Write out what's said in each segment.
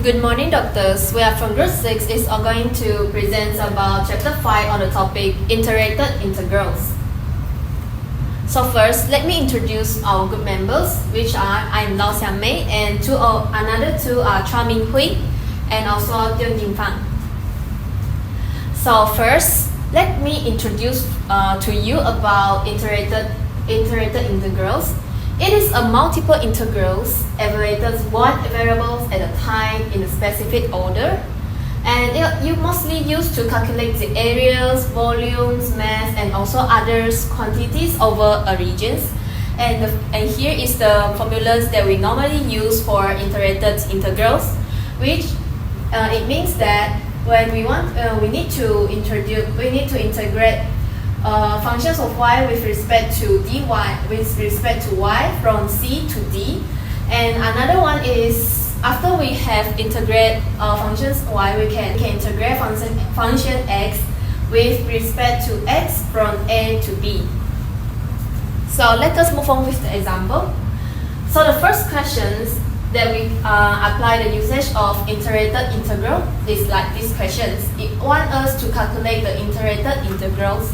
Good morning, doctors. We are from Group 6 is going to present about Chapter 5 on the topic Integrated Integrals. So first, let me introduce our group members, which are I'm Lao Xiang Mei and another two are Chua Min Hui and also Tian Jing Fang. So first, let me introduce to you about integrated integrals. It is a multiple integrals evaluates one variables at a time in a specific order, and you mostly use to calculate the areas, volumes, mass, and also other quantities over a regions. And here is the formulas that we normally use for integrated integrals, which it means that when we need to integrate functions of y with respect to dy with respect to y from c to d, and another one is after we have integrate functions y, we can integrate function x with respect to x from a to b. So let us move on with the example. So the first questions that we apply the usage of integrated integral is like these questions. It wants us to calculate the integrated integrals.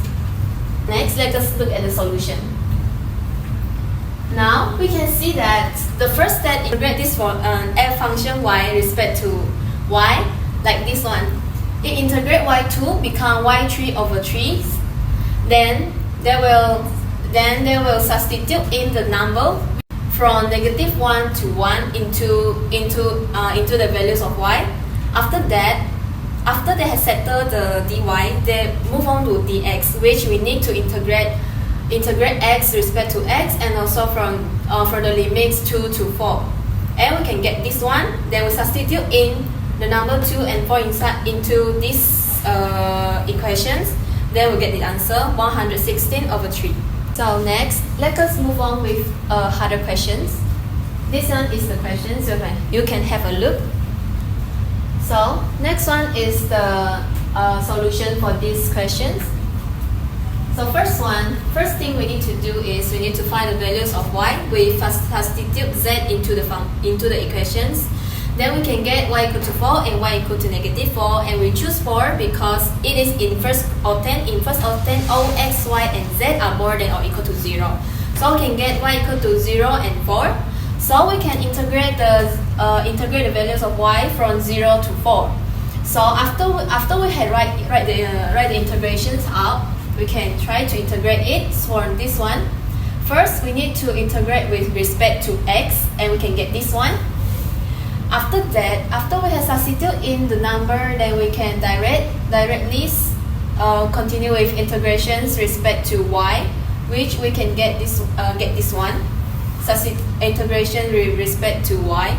Next, let us look at the solution. Now, we can see that the first step integrate this for f function y respect to y, like this one. It integrate y2 become y3 over 3. Then they will substitute in the number from -1 to 1 into the values of y. After they have settled the dy, they move on to dx, which we need to integrate x respect to x, and also for the limits 2 to 4. And we can get this one. Then we substitute in the number 2 and 4 into these equations. Then we get the answer 116 over 3. So next, let us move on with harder questions. This one is the question, so you can have a look. So next one is the solution for these questions. So first thing we need to do is we need to find the values of y. We first substitute z into the equations. Then we can get y equal to 4 and y equal to -4, and we choose 4 because it is in first octane. In first octane, all x, y, and z are more than or equal to 0. So we can get y equal to 0 and 4. So we can integrate the values of y from 0 to 4. So after we had write the integrations out, we can try to integrate it for this one. First, we need to integrate with respect to x, and we can get this one. After that, after we have substituted in the number, then we can directly continue with integrations respect to y, which we can get this one. Integration with respect to y.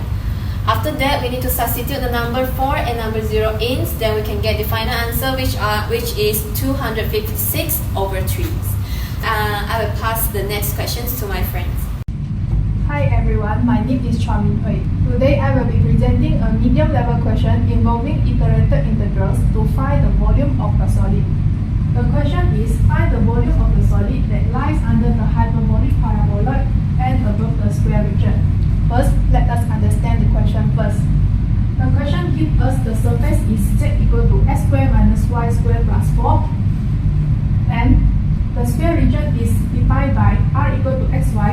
After that, we need to substitute the number 4 and number 0 in, then we can get the final answer, which is 256 over 3. I will pass the next questions to my friends. Hi everyone, my name is Chua Min Hui. Today I will be presenting a medium level question involving iterated integrals to find the volume of a solid. The question is, find the volume of the solid that lies under the hyperbolic paraboloid and above the square region. First, let us understand the question first. The question gives us the surface is z equal to x squared minus y squared plus 4, and the square region is defined by r equal to xy.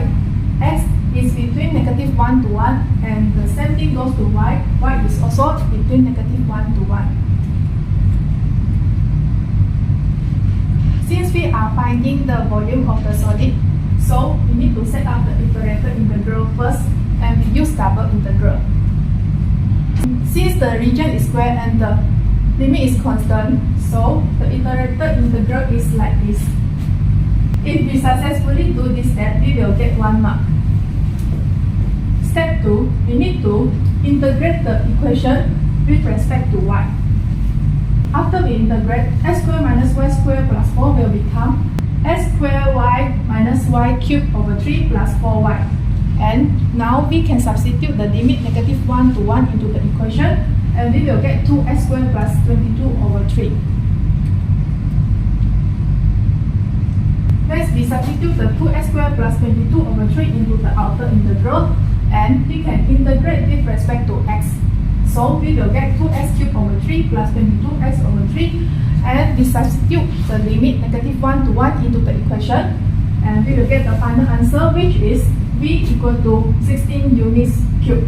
X is between -1 to 1, and the same thing goes to y. Y is also between -1 to 1. Since we are finding the volume of the solid, so we need to set up the iterated integral first, and we use double integral. Since the region is square and the limit is constant, so the iterated integral is like this. If we successfully do this step, we will get 1 mark. Step 2, we need to integrate the equation with respect to y. After we integrate, x squared minus y squared plus 4 will become x squared y minus y cubed over 3 plus 4y. And now we can substitute the limit -1 to 1 into the equation, and we will get 2x squared plus 22 over 3. Next, we substitute the 2x squared plus 22 over 3 into the outer integral, and we can integrate with respect to x. So we will get 2x cubed over 3 plus 22x over 3, and we substitute the limit -1 to 1 into the equation, and we will get the final answer, which is v equal to 16 units cubed.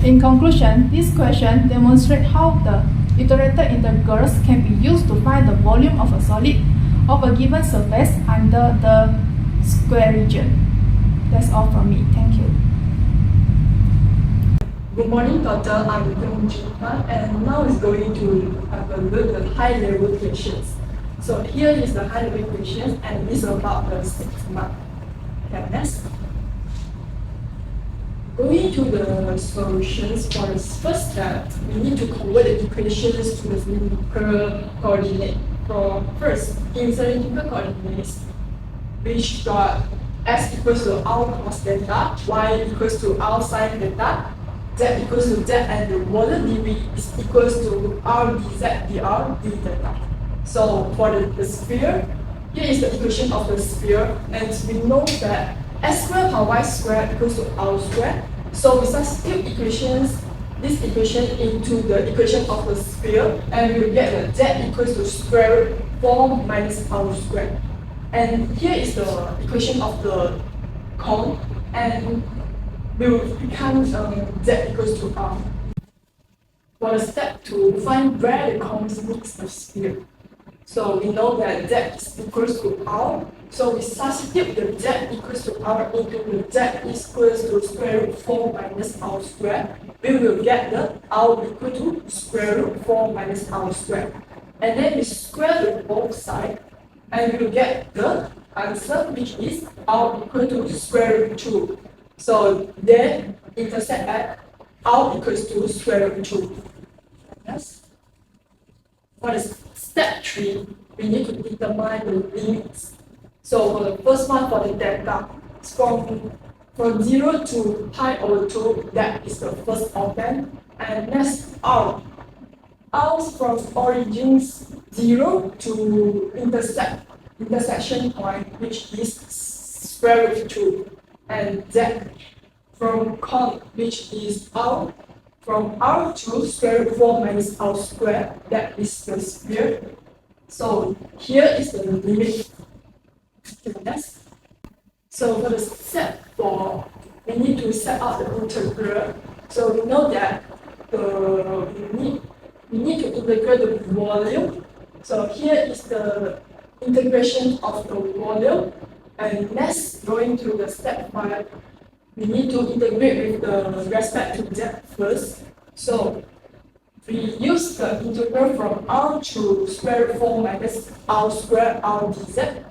In conclusion, this question demonstrates how the iterated integrals can be used to find the volume of a solid of a given surface under the square region. That's all from me. Thank you. Good morning, Doctor. I'm Yong Jinha, and now is going to have a look at high-level questions. So here is the high-level questions, and this is about the 6 mark. Okay, next. Going to the solutions for the first step, we need to convert the equations to the cylindrical coordinate. For first, in cylindrical coordinates, which got x equals to r cos theta, y equals to r sin theta, z equals to z, and the volume dv is equals to r dz dr d theta. So for the sphere, here is the equation of the sphere, and we know that x squared plus y squared equals to r squared. So we substitute this equation into the equation of the sphere, and we will get the z equals to square root 4 minus r squared. And here is the equation of the cone, and will become z equals to r. For the step 2, find where the cone meets the sphere. So we know that z is equals to r, so we substitute the z equals to r into the z equals to square root 4 minus r squared. We will get the r equal to square root 4 minus r squared. And then we square the both sides, and we will get the answer, which is r equal to square root 2. So then intersect at r equals to square root 2. Yes. For the step 3, we need to determine the limits. So for the first one, for the delta, from 0 to pi over 2, that is the first of them. And next, r. R from origins 0 to intersection point, which is square root 2. And z from cone, which is r, from r to square root 4 minus r squared, that is the sphere. So here is the limit. Next. So for the step 4, we need to set out the integral. So we know that we need to integrate the volume. So here is the integration of the volume. And next, going to the step 5, we need to integrate with the respect to z first. So we use the integral from r to square root 4 minus r squared r dz,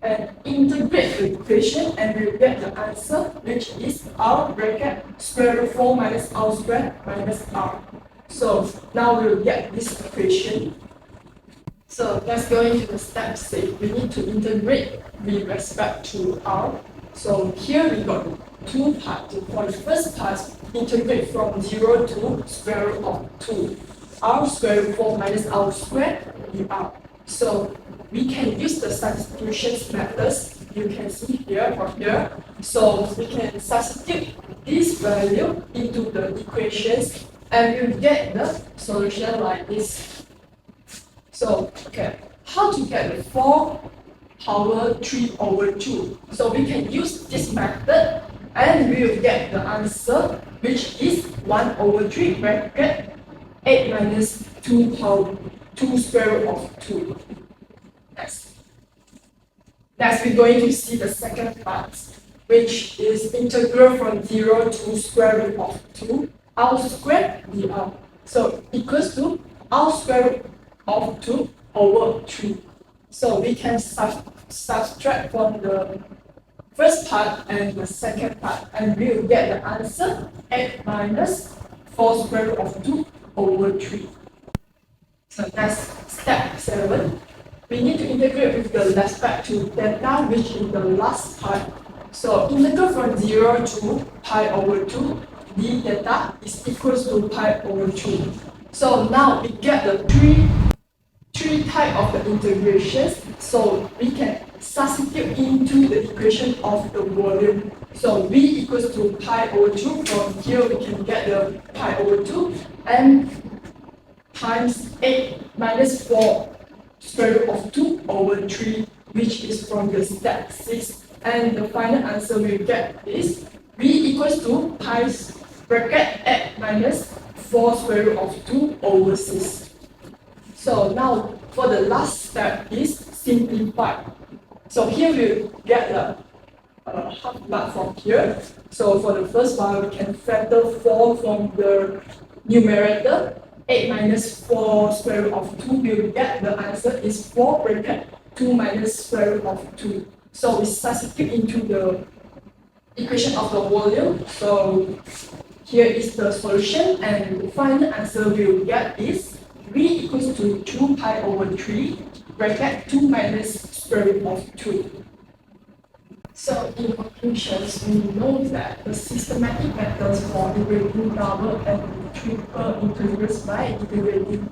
and integrate the equation, and we get the answer, which is r bracket square root 4 minus r squared minus r. So now we will get this equation. So let's go into the step 6. We need to integrate with respect to r. So here we got two parts. For the first part, integrate from 0 to square root of 2. R square root 4 minus r squared dr. So we can use the substitution methods. You can see here or here. So we can substitute this value into the equations, and we'll get the solution like this. So, okay, how to get the 4 power 3 over 2? So we can use this method, and we will get the answer, which is 1 over 3 bracket 8 minus 2 power 2 square root of 2. Next, we're going to see the second part, which is integral from 0 to square root of 2 r squared dr. So equals to r square root of 2 over 3. So we can subtract from the first part and the second part, and we will get the answer 8 minus 4 square root of 2 over 3. So that's step 7. We need to integrate with the respect to theta, which is the last part. So integral from 0 to pi over 2 d theta is equals to pi over 2. So now we get the three type of the integrations. So we can substitute into the equation of the volume. So V equals to pi over 2. From here we can get the pi over 2 and times 8 minus 4 square root of 2 over 3, which is from the step 6. And the final answer we get is V equals to pi bracket 8 minus 4 square root of 2 over 6. So now for the last step is simplify. So here we get the half mark from here. So for the first one, we can factor 4 from the numerator. 8 minus 4 square root of 2, we will get the answer is 4 bracket 2 minus square root of 2. So we substitute into the equation of the volume. So here is the solution, and the final answer we will get is V equals to 2 pi over 3 bracket 2 minus square root of 2. So in conclusions, we know that the systematic methods for integrating double and triple integrals by integrating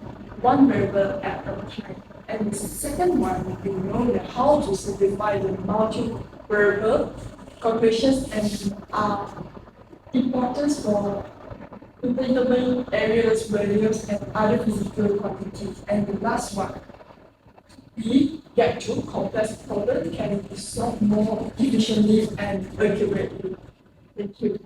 one variable at a time. And the second one, we know that how to simplify the multi-variable calculations and are important for determining areas, values, and other physical quantities. And the last one, we get to complex problems can be solved more efficiently and accurately. Thank you.